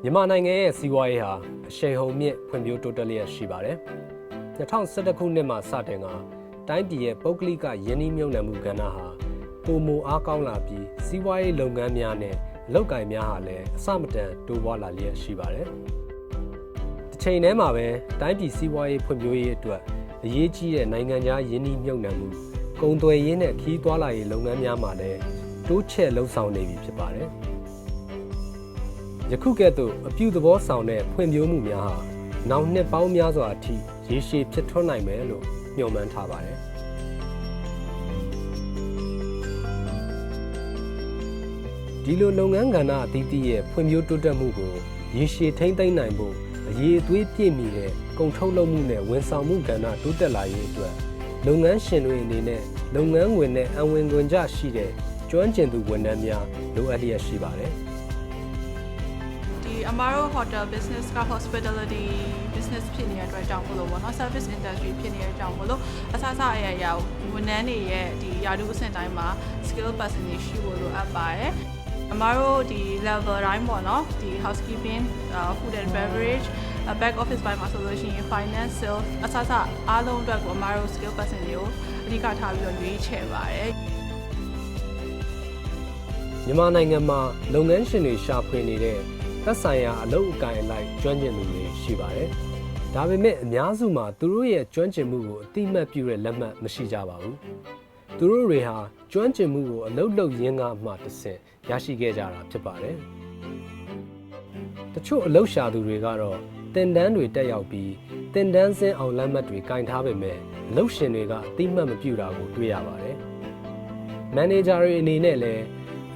မြန်မာနိုင်ငံရဲ့စီးပွားရေးဟာအရှိန်ဟုန်မြင့်ဖွံ့ဖြိုးတိုးတက်လျက်ရှိပါတယ်။2011ခုနှစ်မှာစတင်ကတိုင်းပြည်ရဲ့ပုဂ္ဂလိကယင်းနှိမ့်မြုပ်နှံမှုကဏ္ဍဟာပိုမိုအားကောင်းလာပြီးစီးပွားရေးလုပ်ငန်းများနဲ့အလုပ်ကိုင်များဟာလည်းအဆမတန်တိုးပွားလာလျက်ရှိပါတယ်။တစ်ချိန်တည်းမှာပဲတိုင်းပြည်စီးပွားရေးဖွံ့ဖြိုးရေးအတွက်အရေးကြီးတဲ့နိုင်ငံခြားယင်းနှိမ့်မြုပ်နှံမှုကုန်သွယ်ရေးနဲ့ခီးသွွာလာရေးလုပ်ငန်းများမှာလည်းတိုးချဲ့လှုပ်ဆောင်နေပြီဖြစ်ပါတယ်။ယခုကဲ့သို့အပြုသဘောဆောင်တဲ့ဖွံ့ဖြိုးမှုများဟာနောက်နှစ်ပေါင်းများစွာအထိရေရှည်ဖြစ်ထွန်းနိုင်မယ်လို့မျှော်မှန်းထားပါတယ်။ဒီလိုလုပ်ငန်းကဏ္ဍအသီးသီးရဲ့ဖွံ့ဖြိုးတိုးတက်မှုကိုရေရှည်ထိန်းသိမ်းနိုင်ဖို့အရေးအသွေးပြည့်မီတဲ့ကုန်ထုတ်လုပ်မှုနဲ့ဝန်ဆောင်မှုကဏ္ဍတိုးတက်လာရေးအတွက်လုပ်ငန်းရှင်တွေအနေနဲ့လုပ်ငန်းဝင်နဲ့အဝင်ခွင်ကြရှိတဲ့ကျွမ်းကျင်သူဝန်ထမ်းများလိုအပ်လျက်ရှိပါတယ်။ Amaro Hotel Business က Hospitality Business ဖြစ်နေတဲ့အတွက်ကြောင့်မလို့ပေါ့နော် Service Industry ဖြစ်နေတဲ့ကြောင့်မလို့အစအရာရာဝန်ထမ်းတွေရဲ့ဒီယာတုအဆင့်တိုင်းမှာ skill person တွေရှိဖို့လိုအပ်ပါတယ်။ Amaro ဒီ level တိုင်းပေါ့နော်ဒီ housekeeping food and beverage back office ဘိုင်းမှာဆိုလို့ရှိရင် finance sales အစအားလုံးအတွက်ကို Amaro skill person တွေကိုအဓိကထားပြီးတော့ရွေးချယ်ပါတယ်။မြန်မာနိုင်ငံမှာလုပ်ငန်းရှင်တွေရှာဖွေနေတဲ့သက်ဆိုင်ရာအလုပ်အကိုင်အလိုက်ကျွမ်းကျင်သူတွေရှိပါတယ်။ဒါပေမဲ့အများစုမှာသူတို့ရဲ့ကျွမ်းကျင်မှုကိုအတိအမှတ်ပြုတဲ့လက်မှတ်မရှိကြပါဘူး။သူတို့တွေဟာကျွမ်းကျင်မှုကိုအလုပ်လုပ်ရင်းကမှတစ်ဆင့်ရရှိခဲ့ကြတာဖြစ်ပါတယ်။တချို့အလုပ်ရှာသူတွေကတော့သင်တန်းတွေတက်ရောက်ပြီးသင်တန်းဆင်းအောင်လက်မှတ်တွေကင်ထားပေမဲ့အလုပ်ရှင်တွေကအတိအမှတ်မပြုတာကိုတွေ့ရပါတယ်။မန်နေဂျာတွေအနေနဲ့လည်း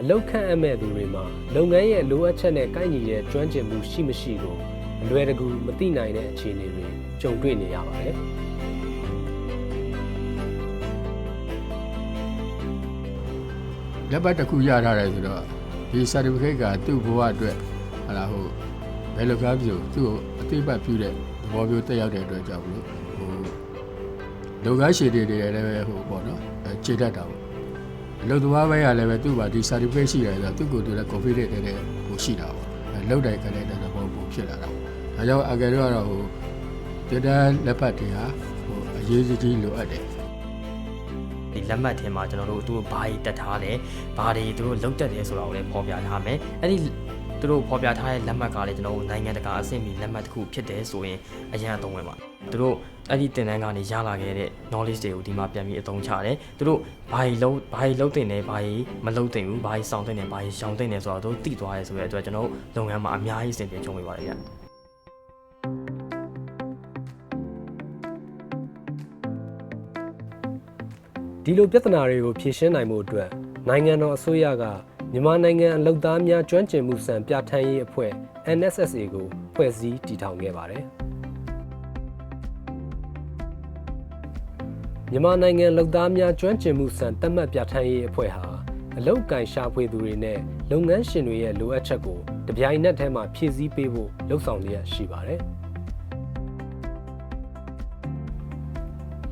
အလုပ်ခန့်အပ်မဲ့သူတွေမှာလုပ်ငန်းရဲ့လိုအပ်ချက်နဲ့ကိုက်ညီတဲ့ကျွမ်းကျင်မှုရှိမရှိကိုအလွယ်တကူမသိနိုင်တဲ့အခြေအနေတွေကြုံတွေ့နေရပါတယ်။လက်ပတ်တစ်ခုရထားတယ်ဆိုတော့ဒီ certificate ကသူ့ဘဝအတွက်ဟာလားဟုတ်ဘယ်လိုကားပြုသူ့ကိုအသိပတ်ပြုတဲ့သဘောမျိုးတက်ရောက်တဲ့အတွက်ကြောင့်မလို့လုပ်ငန်းရှင်တွေလည်းပဲပေါ့နော်ခြေတတ်တာပေါ့အလုပ်သမားပိုင်းကလည်းပဲသူ့မှာဒီ certificate ရှိတယ်ဆိုတော့သူ့ကိုယ်သူလည်း confident တဲ့ကိုရှိတာပေါ့လောက်တိုင်းကလည်းတဲ့ဘောဖြစ်လာတာဒါကြောင့်အကယ်တော့ဒေတာလက်ပတ်တွေဟာအရေးကြီးလိုအပ်တယ်ဒီလက်မှတ်ထဲမှာကျွန်တော်တို့သူတို့ဘာတွေတက်ထားလဲဘာတွေသူတို့လောက်တက်တယ်ဆိုတာကိုလည်းဖော်ပြထားမယ်အဲ့ဒီသူတို့ဖော်ပြထားတဲ့လက်မှတ်ကလည်းကျွန်တော်တို့နိုင်ငံတကာအဆင့်မီလက်မှတ်တစ်ခုဖြစ်တယ်ဆိုရင်အရင်အသုံးဝင်ပါသူတို့အဲ့ဒီတင်တန်းကနေရလာခဲ့တဲ့ knowledge တွေကိုဒီမှာပြန်ပြီးအသုံးချတယ်သူတို့ဘာတွေလုံးတင်တယ်ဘာတွေမလုံးတင်ဘူးဘာတွေစောင့်တင်တယ်ဘာတွေရှောင်တင်တယ်ဆိုတော့တို့သိသွားရဲဆိုတဲ့အတွက်ကျွန်တော်တို့လုပ်ငန်းမှာအများကြီးစင်တင်ကြုံနေပါတယ်ဗျဒီလိုပြဿနာတွေကိုဖြေရှင်းနိုင်မှုအတွက်နိုင်ငံတော်အစိုးရကမြန်မာနိုင်ငံအလုပ်သားများကျွမ်းကျင်မှုစံပြဋ္ဌာန်းရေးအဖွဲ့ NSSA ကိုဖွဲ့စည်းတည်ထောင်ခဲ့ပါတယ်။မြန်မာနိုင်ငံအလုပ်သားများကျွမ်းကျင်မှုစံသတ်မှတ်ပြဋ္ဌာန်းရေးအဖွဲ့ဟာအလုပ်ကိုင်ရှာဖွေသူတွေနဲ့လုပ်ငန်းရှင်တွေရဲ့လိုအပ်ချက်ကိုတပြိုင်နက်တည်းမှာဖြည့်ဆည်းပေးဖို့လှုံ့ဆော်လျက်ရှိပါတယ်။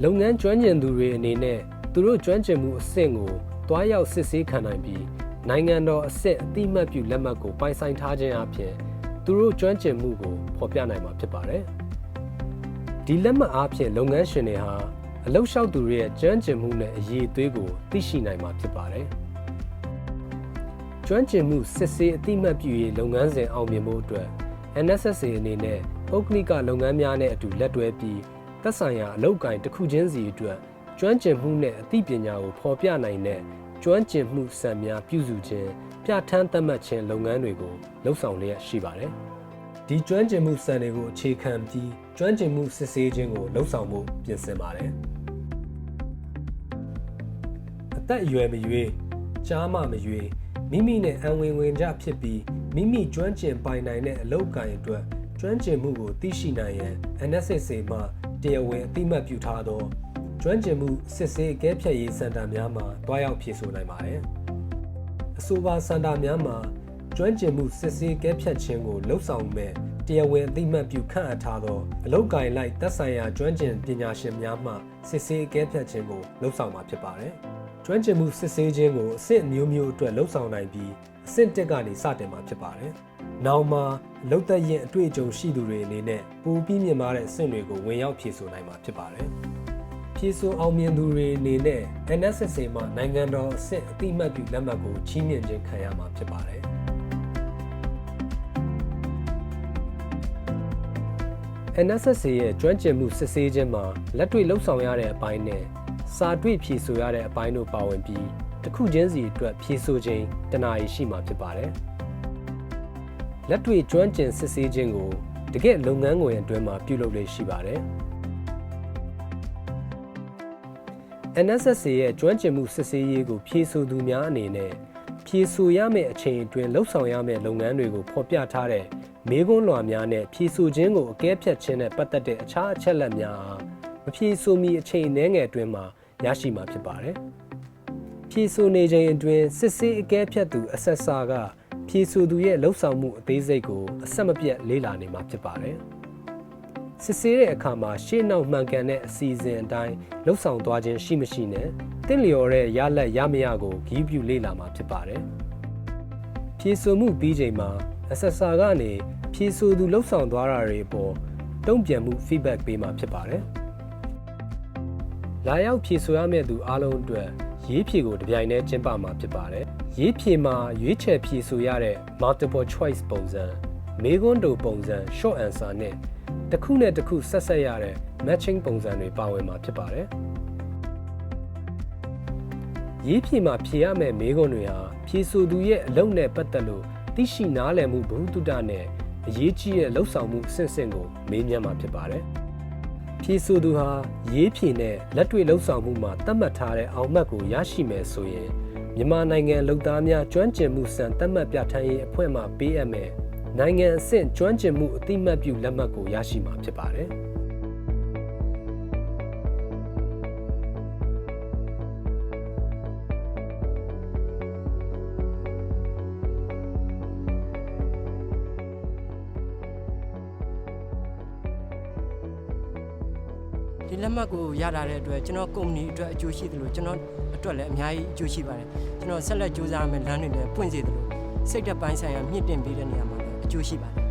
လုပ်ငန်းကျွမ်းကျင်သူတွေအနေနဲ့သူတို့ကျွမ်းကျင်မှုအဆင့်ကိုတွားရောက်စစ်ဆေးခံနိုင်ပြီးနိုင်ငံတော်အဆင့်အတိအမှတ်ပြုလက်မှတ်ကိုပိုင်ဆိုင်ထားခြင်းအပြင်သူတို့ကျွမ်းကျင်မှုကိုဖော်ပြနိုင်မှာဖြစ်ပါတယ်။ဒီလက်မှတ်အားဖြင့်လုပ်ငန်းရှင်တွေဟာအလုပ်လျှောက်သူတွေရဲ့ကျွမ်းကျင်မှုနဲ့အရေးအသွေးကိုသိရှိနိုင်မှာဖြစ်ပါတယ်။ကျွမ်းကျင်မှုစစ်ဆေးအတိအမှတ်ပြုရေးလုပ်ငန်းစဉ်အောင်မြင်ဖို့အတွက် NSSA အနေနဲ့ပုဂ္ဂလိကလုပ်ငန်းများနဲ့အတူလက်တွဲပြီးသက်ဆိုင်ရာအလုပ်ကိုင်တစ်ခုချင်းစီအတွက်ကျွမ်းကျင်မှုနဲ့အသိပညာကိုဖော်ပြနိုင်တဲ့ကျွမ်းကျင်မှုစံများပြုစုခြင်းပြဋ္ဌာန်းသတ်မှတ်ခြင်းလုပ်ငန်းတွေကိုလှုပ်ဆောင်လျက်ရှိပါတယ်။ဒီကျွမ်းကျင်မှုစံတွေကိုအခြေခံပြီးကျွမ်းကျင်မှုစစ်ဆေးခြင်းကိုလှုပ်ဆောင်ဖို့ပြင်ဆင်ပါတယ်။အသက်အရွယ်မရွေးကြားမမရွေးမိမိနဲ့အဝင်ဝင်ကြဖြစ်ပြီးမိမိကျွမ်းကျင်ပိုင်နိုင်တဲ့အလုပ်ကိုင်အတွက်ကျွမ်းကျင်မှုကိုသိရှိနိုင်ရန် NSSA မှတရားဝင်အသိမှတ်ပြုထားသောကျွမ်းကျင်မှုစစ်ဆေးအကဲဖြတ်ရေးစင်တာများမှာတွားရောက်ဖြည့်ဆို့နိုင်ပါတယ်။အဆိုပါစင်တာများမှာကျွမ်းကျင်မှုစစ်ဆေးအကဲဖြတ်ခြင်းကိုလှုံ့ဆော်မဲ့တရားဝင်အသိမှတ်ပြုခန့်အပ်ထားသောအလုပ်ကိုင်လိုက်သက်ဆိုင်ရာကျွမ်းကျင်ပညာရှင်များမှစစ်ဆေးအကဲဖြတ်ခြင်းကိုလှုံ့ဆော်မှာဖြစ်ပါတယ်။ ကျွမ်းကျင်မှုစစ်ဆေးခြင်းကိုအဆင့်မျိုးမျိုးအတွက်လှုပ်ဆောင်နိုင်ပြီးအဆင့်1ကနေစတင်မှာဖြစ်ပါတယ်။နောက်မှာအလုပ်သက်ရင်အတွေ့အကြုံရှိသူတွေအနေနဲ့ပိုပြီးမြင့်မားတဲ့အဆင့်တွေကိုဝင်ရောက်ဖြည့်ဆို့နိုင်မှာဖြစ်ပါတယ်။ဖြည့်ဆို့အောင်မြင်သူတွေအနေနဲ့ NSSA မှာနိုင်ငံတော်အဆင့်အတိအမှတ်ပြုလက်မှတ်ကိုချီးမြှင့်ခြင်းခံရမှာဖြစ်ပါတယ်။ NSSA ရဲ့ကျွမ်းကျင်မှုစစ်ဆေးခြင်းမှာလက်တွေ့လှုပ်ဆောင်ရတဲ့အပိုင်းနဲ့စာတွေ့ဖြည့်ဆို့ရတဲ့အပိုင်းတို့ပါဝင်ပြီးတစ်ခုချင်းစီအတွက်ဖြည့်ဆို့ခြင်းတနာရီရှိမှာဖြစ်ပါတယ်။လက်တွေ့ကျွမ်းကျင်စစ်ဆေးခြင်းကိုတကယ့်လုပ်ငန်းခွင်အတွင်းမှာပြုလုပ်လေ့ရှိပါတယ်။ NSSA ရဲ့ကျွမ်းကျင်မှုစစ်ဆေးရေးကိုဖြည့်ဆို့သူများအနေနဲ့ဖြည့်ဆို့ရမယ့်အချိန်အတွင်းလှုပ်ဆောင်ရမယ့်လုပ်ငန်းတွေကိုဖော်ပြထားတဲ့မေးခွန်းလွှာများနဲ့ဖြည့်ဆို့ခြင်းကိုအကဲဖြတ်ခြင်းနဲ့ပတ်သက်တဲ့အခြားအချက်အလက်များအားမဖြည့်ဆို့မီအချိန်နည်းငယ်အတွင်းမှာရရှိမှာဖြစ်ပါတယ်။ဖြည့်ဆို့နေချိန်အတွင်းစစ်ဆေးအကဲဖြတ်သူအဆက်စာကဖြည့်ဆို့သူရဲ့လှုပ်ဆောင်မှုအသေးစိတ်ကိုအဆက်မပြတ်လေ့လာနေမှာဖြစ်ပါတယ်။စစ်ဆေးတဲ့အခါမှာရှေ့နောက်မှန်ကန်တဲ့အစီအစဉ်အတိုင်းလှုပ်ဆောင်သွားခြင်းရှိမရှိနဲ့တင့်လျော်တဲ့ရလဒ်ရမရကိုဂရုပြုလေ့လာမှာဖြစ်ပါတယ်။ဖြည့်ဆို့မှုပြီးချိန်မှာအဆက်စာကနေဖြည့်ဆို့သူလှုပ်ဆောင်သွားတာတွေအပေါ်တုံ့ပြန်မှု feedback ပေးမှာဖြစ်ပါတယ်။လာရောက်ဖြည့်ဆို့ရမယ့်သူအားလုံးအတွက်ရေးဖြေကိုတပြိုင်တည်းကျင်းပမှာဖြစ်ပါတယ်။ရေးဖြေမှာရွေးချယ်ဖြည့်ဆို့ရတဲ့ multiple choice ပုံစံမေးခွန်းတိုပုံစံ short answer နဲ့တစ်ခုနဲ့တစ်ခုဆက်ဆက်ရတဲ့ matching ပုံစံတွေပါဝင်မှာဖြစ်ပါတယ်။ရေးဖြေမှာဖြေရမယ့်မေးခွန်းတွေဟာဖြည့်ဆို့သူရဲ့အလုပ်နဲ့ပတ်သက်လို့သိရှိနားလည်မှုဘုဟုတ္တနဲ့အရေးကြီးတဲ့လှုပ်ဆောင်မှုအဆင့်ဆင့်ကိုမေးမြန်းမှာဖြစ်ပါတယ်။ဖြည့်ဆို့သူဟာရေးဖြေနဲ့လက်တွေ့လှုပ်ဆောင်မှုမှာသတ်မှတ်ထားတဲ့အောင်မှတ်ကိုရရှိမယ်ဆိုရင်မြန်မာနိုင်ငံလုပ်သားများကျွမ်းကျင်မှုစံသတ်မှတ်ပြဋ္ဌာန်းရေးအဖွဲ့မှပေးအပ်မယ်နိုင်ငံအဆင့်ကျွမ်းကျင်မှုအတိအမှတ်ပြုလက်မှတ်ကိုရရှိမှာဖြစ်ပါတယ်။ဒီလက်မှတ်ကိုရလာတဲ့အတွက်ကျွန်တော်ကုမ္ပဏီအတွက်အကျိုးရှိတယ်လို့ကျွန်တော်အတွက်လည်းအများကြီးအကျိုးရှိပါတယ်ကျွန်တော်ဆက်လက်ကြိုးစားရမယ့်လမ်းတွေလည်းပွင့်စေတယ်လို့စိတ်ဓာတ်ပိုင်းဆိုင်ရာမြင့်တင်ပေးတဲ့နေရာမှာလည်းအကျိုးရှိပါတယ်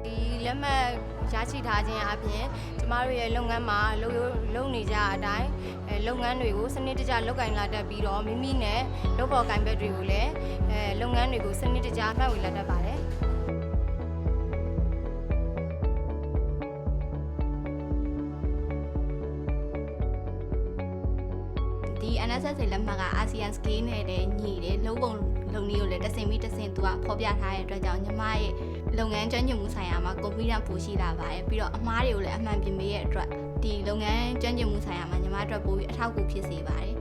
ဒီလက်မှတ်ရရှိထားခြင်းအပြင်ကျမတို့ရဲ့လုပ်ငန်းမှာလုပ်နေကြအတိုင်းလုပ်ငန်းတွေကိုစနစ်တကျလုပ်ကိုင်လာတတ်ပြီးတော့မိမိနဲ့လုပ်ဖော်ကိုင်ဘက်တွေကိုလည်းလုပ်ငန်းတွေကိုစနစ်တကျမှတ်ဝေလာတတ်ပါတယ်ဒီ NSSA လက်မှတ်က ASEAN Scale နဲ့လည်းညီတယ်လုံးပုံလုံနည်းကိုလည်းတစ်ဆင့်ပြီးတစ်ဆင့်သူကဖော်ပြထားတဲ့အတွက်ကြောင့်ညီမရဲ့လုပ်ငန်းကျွမ်းကျင်မှုဆိုင်ရာမှာ confidence ပိုရှိလာပါတယ်ပြီးတော့အမှားတွေကိုလည်းအမှန်ပြင်ပေးရဲ့အတွက်ဒီလုပ်ငန်းကျွမ်းကျင်မှုဆိုင်ရာမှာညီမအတွက်ပိုပြီးအထောက်အကူဖြစ်စေပါတယ်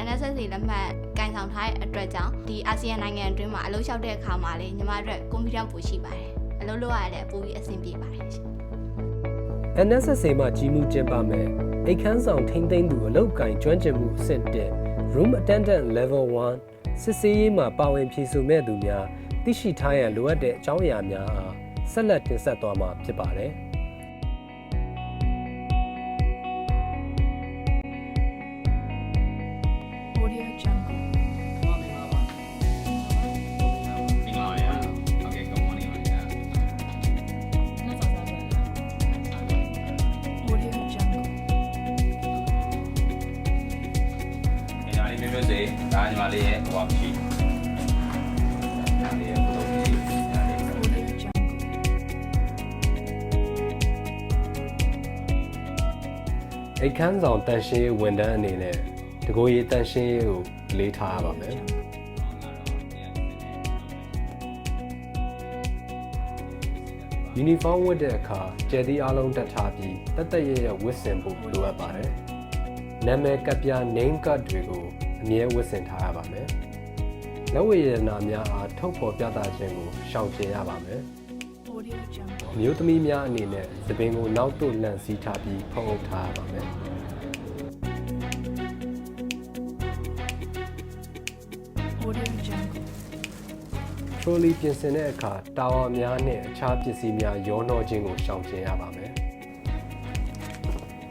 NSSA လက်မှတ်ကင်ဆောင်ထားတဲ့အတွက်ကြောင့်ဒီအာဆီယံနိုင်ငံအတွင်းမှာအလုပ်လျှောက်တဲ့အခါမှာလည်းညီမအတွက် confidence ပိုရှိပါတယ်အလုပ်လုပ်ရလည်းပိုပြီးအဆင်ပြေပါတယ် NSSA မှာကြီးမှုကျင်းပမယ်အိတ်ခမ်းဆောင်ထိန်းသိမ်းသူအလုပ်ကိုင်ကျွမ်းကျင်မှုအဆင့်1 Room Attendant Level 1စစ်ဆေးရေးမှာပါဝင်ဖြည့်ဆို့မဲ့သူများသိရှိထားရန်လိုအပ်တဲ့အကြောင်းအရာများအားဆက်လက်တင်ဆက်သွားမှာဖြစ်ပါတယ်။ Audio Jungle မျိုးစေဒါညီမလေးရဲ့ဟိုပါရှိဒါလေးရဲ့ကိုလိုကြီးအိတ်ခမ်းဆောင်တန်ရှင်းရေးဝန်ထမ်းအနေနဲ့တကိုယ်ရေးတန်ရှင်းရေးကိုလေးထားရပါမယ်။ယူနီဖောင်းဝတ်တဲ့အခါကျယ်သီးအားလုံးတက်ထားပြီးတက်ရဝတ်ဆင်ဖို့လိုအပ်ပါတယ်။နာမည်ကပ်ပြား name card တွေကိုအမြဲဝတ်ဆင်ထားရပါမယ်။လက်ဝဲရတနာများအားထုတ်ဖော်ပြသခြင်းကိုရှောင်ကျဉ်ရပါမယ်။မျိုးသမီးများအနေနဲ့သပင်ကိုနောက်သို့လှန်စီးထားပြီးဖုံးအုပ်ထားရပါမယ်။ trolley ပြင်ဆင်တဲ့အခါတာဝါများနဲ့အခြားပစ္စည်းများရောနှောခြင်းကိုရှောင်ကျဉ်ရပါမယ်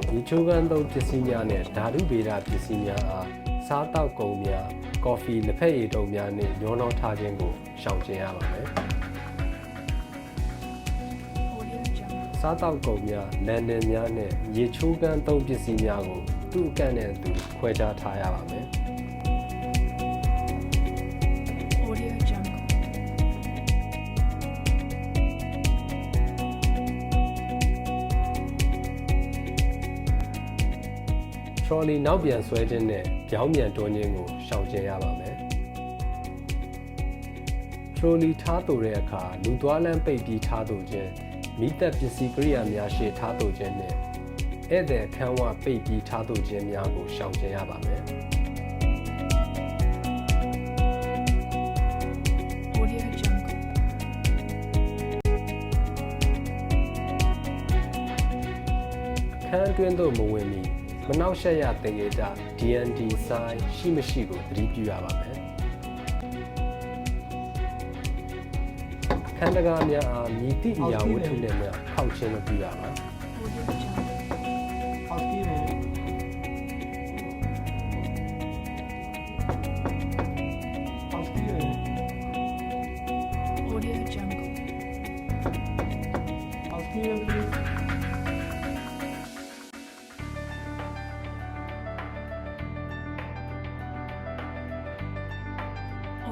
ဒီချိုးကန်းသုံးပစ္စည်းများနဲ့ဓာတုဗေဒပစ္စည်းများအားစားတောက်ကုန်များကော်ဖီလက်ဖက်ရည်တုံများနဲ့ရောနှောထားခြင်းကိုရှောင်ကျဉ်ရပါမယ်စားတောက်ကုန်များလန်နင်များနဲ့ရေချိုးကန်းသုံးပစ္စည်းများကိုသူ့အကန့်နဲ့သူခွဲခြားထားရပါမယ်trolley နောက်ပြန်ဆွဲခြင်းနဲ့ပြောင်းပြန်တွန်းခြင်းကိုရှောင်ကျဉ်ရပါမယ် trolley ထားသို့တဲ့အခါလူသွားလမ်းပိတ်ပြီးထားသို့ခြင်းမိသက်ပစ္စည်းကိရိယာများရှေ့ထားသို့ခြင်းနဲ့ဧည့်သည်အခန်းဝပိတ်ပြီးထားသို့ခြင်းများကိုရှောင်ကျဉ်ရပါမယ်အခန်းအတွင်းသို့မဝင်မီမနှောက်ယှက်ရသင်္ကေတ DND sign ရှိမရှိကိုသတိပြုရပါမယ်အခန်းတကားများအားမြည်သည့်အရာဝတ္ထုနဲ့များခောက်ခြင်းမပြုရပါ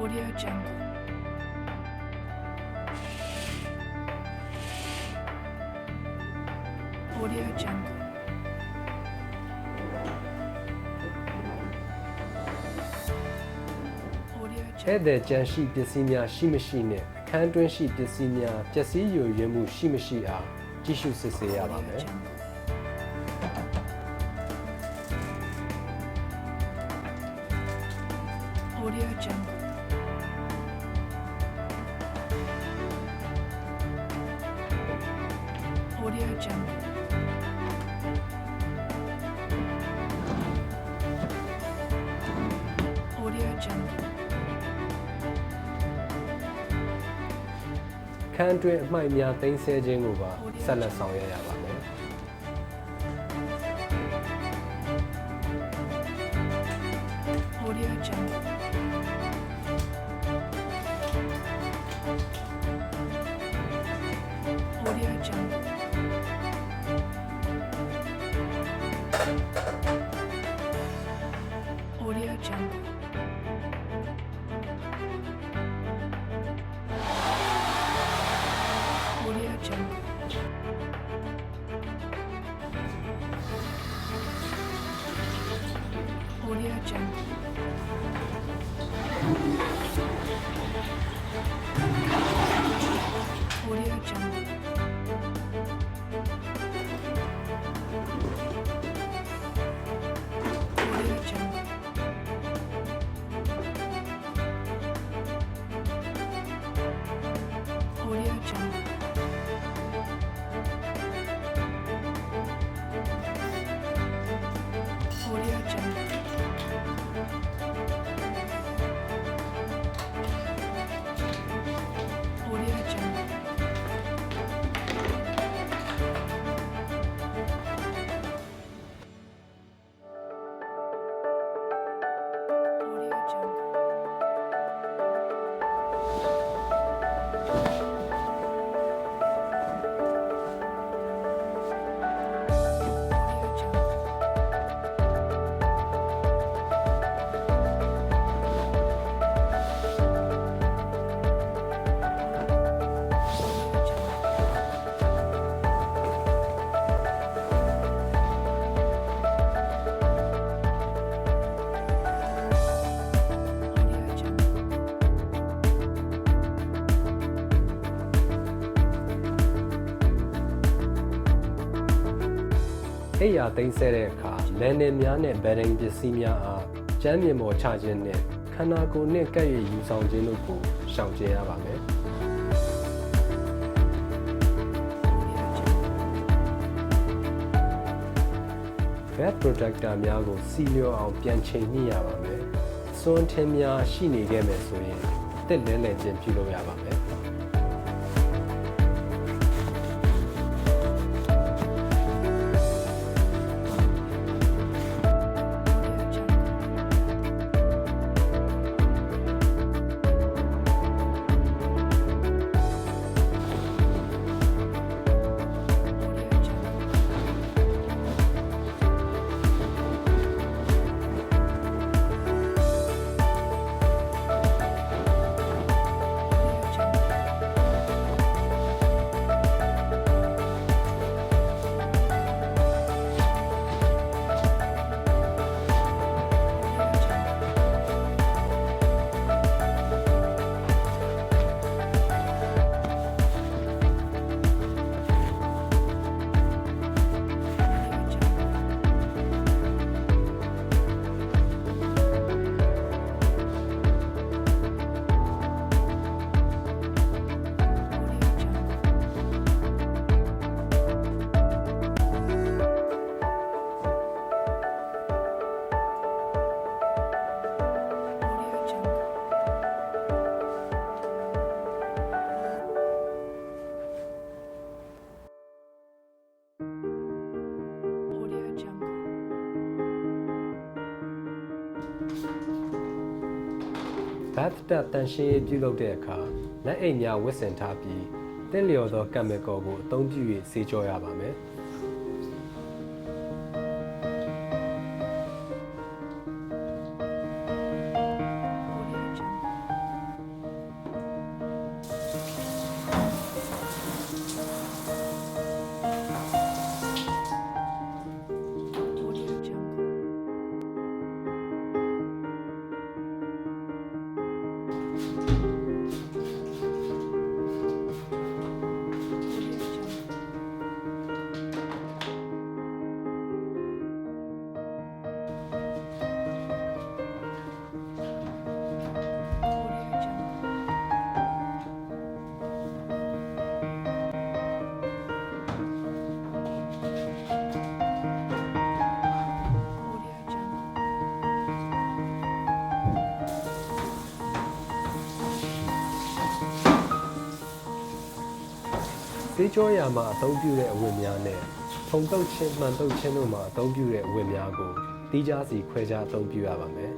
Audio Jungle. Audio Jungle. Audio ဧည့်သည်ကြံရှိပစ္စည်းများရှိမရှိနဲ့အခန်းတွင်းရှိပစ္စည်းများပျက်စီးယိုယွင်းမှုရှိမရှိအားကြည့်ရှုစစ်ဆေးရပါမယ် Audio Jungle. Audio Jungle. Audio Jungle. အခန်းတွင်းအမှိုက်များသိမ်းဆည်းခြင်းကိုပါဆက်လက်ဆောင်ရွက်ရပါမယ် Audio Jungle. Audio Jungle. Audio Jungle. Audio Jungle. Audio Jungle. Audio Jungle. Audio Jungle. Audio Jungle. Audio Jungle. Audio Jungle. Audio Jungle. Audio Jungle. Audio Jungle. Audio Jungle. အိယာသိမ်းဆဲတဲ့အခါလန်နင်များနဲ့ဗက်ရင်ပစ္စည်းများအားကျမ်းမြေပေါ်ချခြင်းနဲ့ခန္ဓာကိုယ်နှင့်ကပ်၍ယူဆောင်ခြင်းတို့ကိုရှောင်ကျဉ်ရပါမယ် Bad protector များကိုစီလျော်အောင်ပြန်ချိန်ညှိရပါမယ်။စွန်းထင်းများရှိနေခဲ့မယ်ဆိုရင် သစ်လဲလှယ်ခြင်းပြုလုပ်ရပါမယ်ဘတ်တတန်ရှင်းရေးပြုလုပ်တဲ့အခါလက်အိတ်များဝတ်ဆင်ထားပြီးတင့်လျော်သောကင်မီကယ်ကိုအသုံးပြု၍ဆေးကြောရပါမယ်ဆေးကြောရာမှာအသုံးပြုတဲ့အဝတ်များနဲ့ထုံတုပ်ခြင်းမှန်တုပ်ခြင်းတို့မှာအသုံးပြုတဲ့အဝတ်များကိုတီးခြားစီခွဲခြားအသုံးပြုရပါမယ်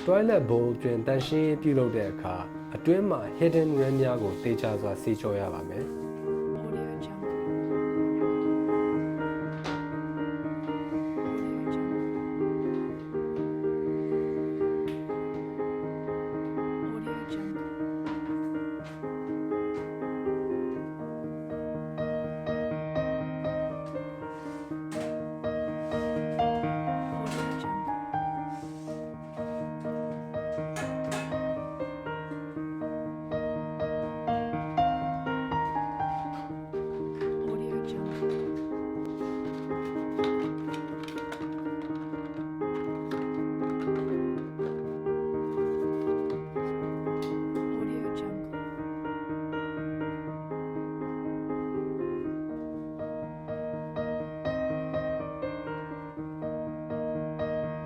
toilet bowl တွင်တန်ရှင်းပြုလုပ်တဲ့အခါအတွင်းမှာ hidden rim များကိုတေချာစွာဆေးကြောရပါမယ် Audio Jungle. Audio Jungle. Audio Jungle. Audio Jungle. Audio Jungle.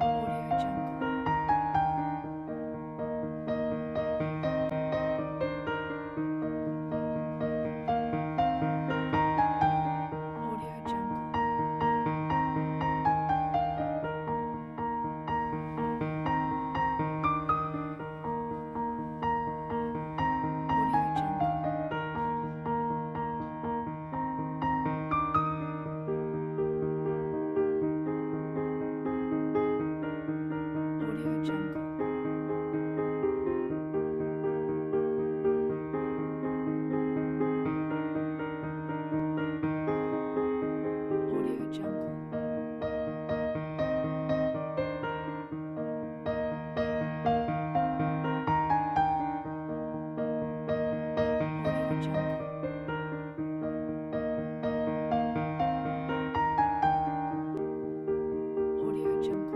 Audio Jungle. Audio Jungle. Audio Jungle. Audio Jungle. Audio Jungle. Audio Jungle.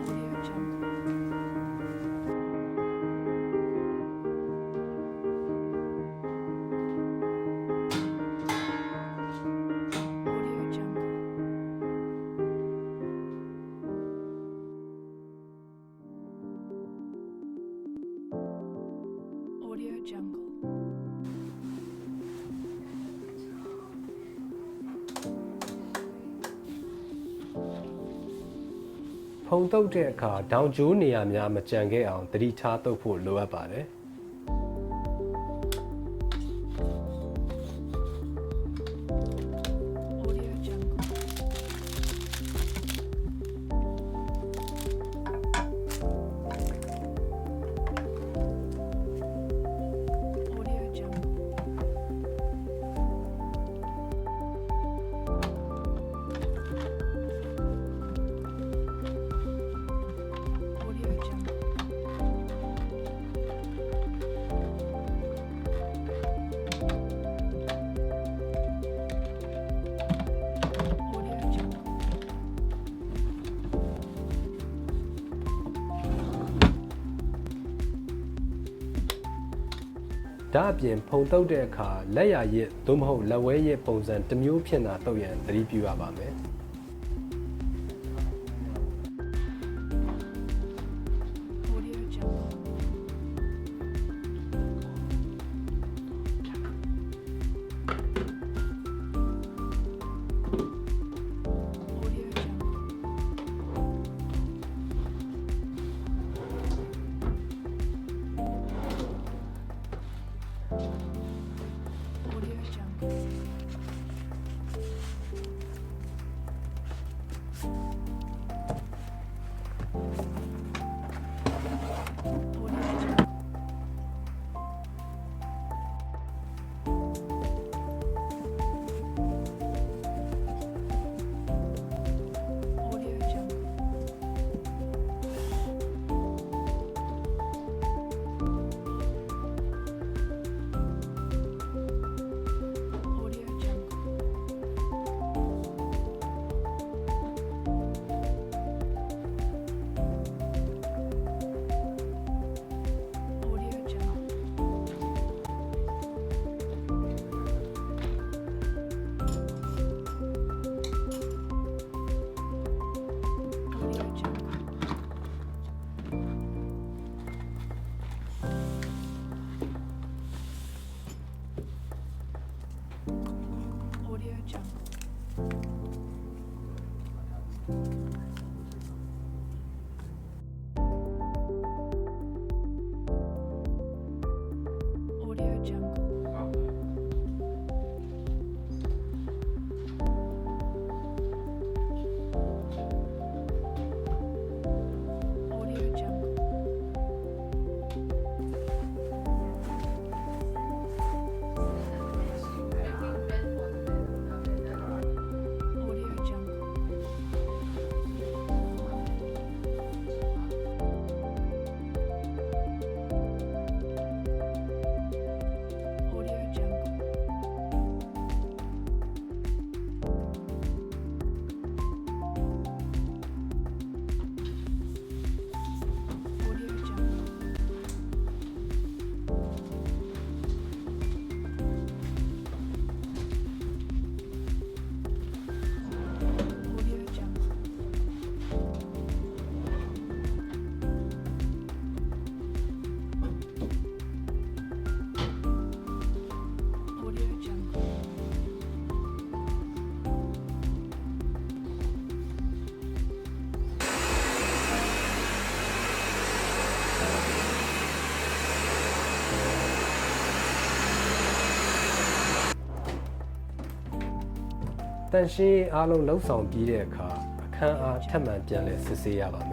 Audio Jungle. Audio Jungle. Audio Jungle. Audio Jungle. ။ဖုံတုပ်တဲ့အခါဒေါင်ကျိုးနေရာများမကြံခဲ့အောင်သတိထားတုပ်ဖို့လိုအပ်ပါတယ်။ Audio Jungle. Audio Jungle. Audio Jungle. Audio Jungle. ။ဒါအပြင်ဖုံတုပ်တဲ့အခါလက်ရရစ်သို့မဟုတ်လက်ဝဲရစ်ပုံစံတစ်မျိုးဖြစ်တာတုပ်ရန်သတိပြုရပါမယ်။ Audio Jungle. Audio Jungle. Audio Jungle. Audio Jungle. Audio Jungle. Audio Jungle. Jungle. Audio Jungle. Audio Jungle. Audio Jungle. Audio Jungle. Audio Jungle. Audio Jungle. Audio Jungle. ။တန်ရှင်းအားလုံးလှုပ်ဆောင်ပြီးတဲ့အခါအခန်းအားထပ်မံပြန်လည်စစ်ဆေးရပါမယ်